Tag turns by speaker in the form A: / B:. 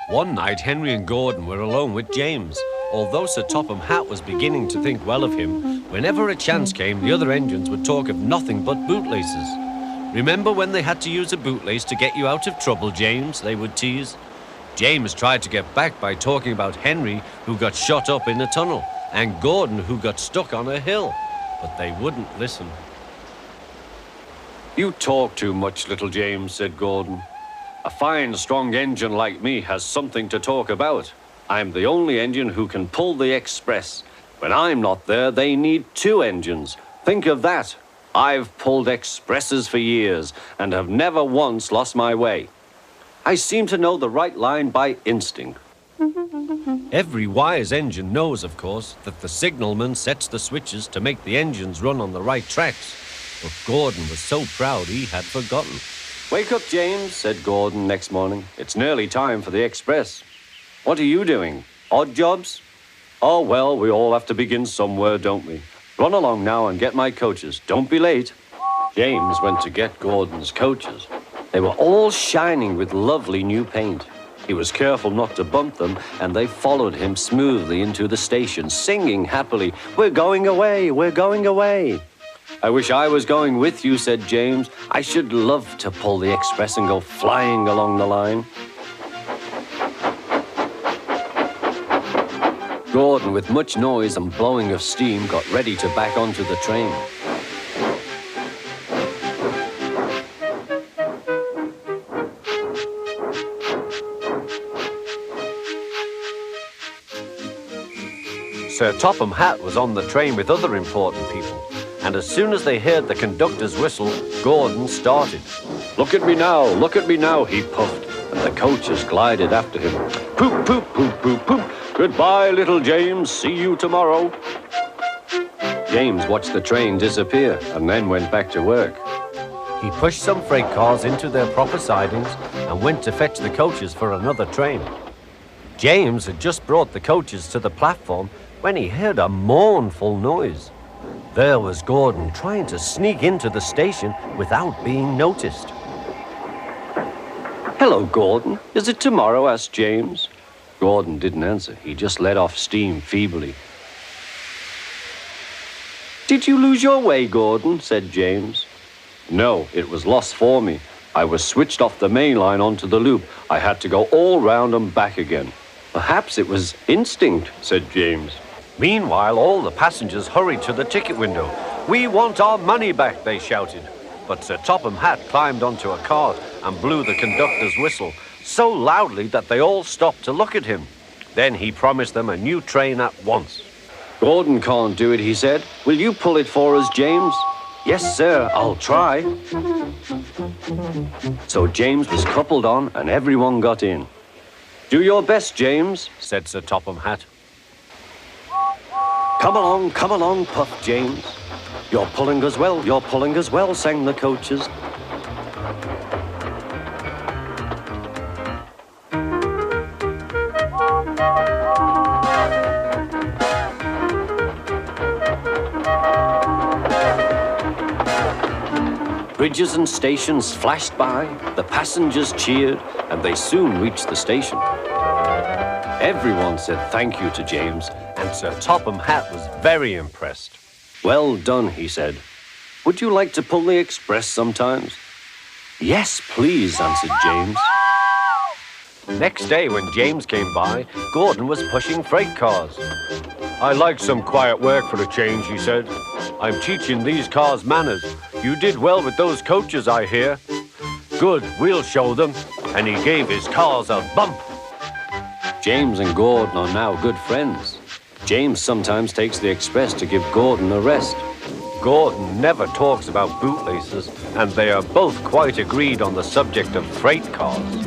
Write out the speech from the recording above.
A: One night, Henry and Gordon were alone with James. Although Sir Topham Hatt was beginning to think well of him, whenever a chance came, the other engines would talk of nothing but bootlaces. "Remember when they had to use a bootlace to get you out of trouble, James?" they would tease. James tried to get back by talking about Henry, who got shot up in a tunnel, and Gordon, who got stuck on a hill. But they wouldn't listen. "You talk too much, little James," said Gordon. "A fine, strong engine like me has something to talk about. I'm the only engine who can pull the express. When I'm not there, they need two engines. Think of that. I've pulled expresses for years and have never once lost my way. I seem to know the right line by instinct." Every wise engine knows, of course, that the signalman sets the switches to make the engines run on the right tracks. But Gordon was so proud he had forgotten. "Wake up, James," said Gordon next morning. "It's nearly time for the express." "What are you doing? Odd jobs?" "Oh, well, we all have to begin somewhere, don't we? Run along now and get my coaches. Don't be late." James went to get Gordon's coaches. They were all shining with lovely new paint. He was careful not to bump them, and they followed him smoothly into the station, singing happily, "We're going away, we're going away." "I wish I was going with you," said James. "I should love to pull the express and go flying along the line." Gordon, with much noise and blowing of steam, got ready to back onto the train. Sir Topham Hatt was on the train with other important people, and as soon as they heard the conductor's whistle, Gordon started. Look at me now, he puffed, and the coaches glided after him. "Poop, poop, poop, poop, poop. Goodbye, little James. See you tomorrow." James watched the train disappear and then went back to work. He pushed some freight cars into their proper sidings and went to fetch the coaches for another train. James had just brought the coaches to the platform when he heard a mournful noise. There was Gordon trying to sneak into the station without being noticed. "Hello, Gordon. Is it tomorrow?" asked James. Gordon didn't answer. He just let off steam feebly. "Did you lose your way, Gordon?" said James. "No, it was lost for me. I was switched off the main line onto the loop. I had to go all round and back again." "Perhaps it was instinct," said James. Meanwhile, all the passengers hurried to the ticket window. "We want our money back," they shouted. But Sir Topham Hatt climbed onto a cart and blew the conductor's whistle so loudly that they all stopped to look at him. Then he promised them a new train at once. "Gordon can't do it," he said. "Will you pull it for us, James?" "Yes, sir, I'll try." So James was coupled on and everyone got in. "Do your best, James," said Sir Topham Hatt. Come along, puffed James. You're pulling as well, sang the coaches. Bridges and stations flashed by, the passengers cheered, and they soon reached the station. Everyone said thank you to James, and Sir Topham Hatt was very impressed. "Well done," he said. "Would you like to pull the express sometimes?" "Yes, please," answered James. Next day, when James came by, Gordon was pushing freight cars. "I like some quiet work for a change," he said. "I'm teaching these cars manners. You did well with those coaches, I hear." "Good, we'll show them." And he gave his cars a bump. James and Gordon are now good friends. James sometimes takes the express to give Gordon a rest. Gordon never talks about bootlaces, and they are both quite agreed on the subject of freight cars.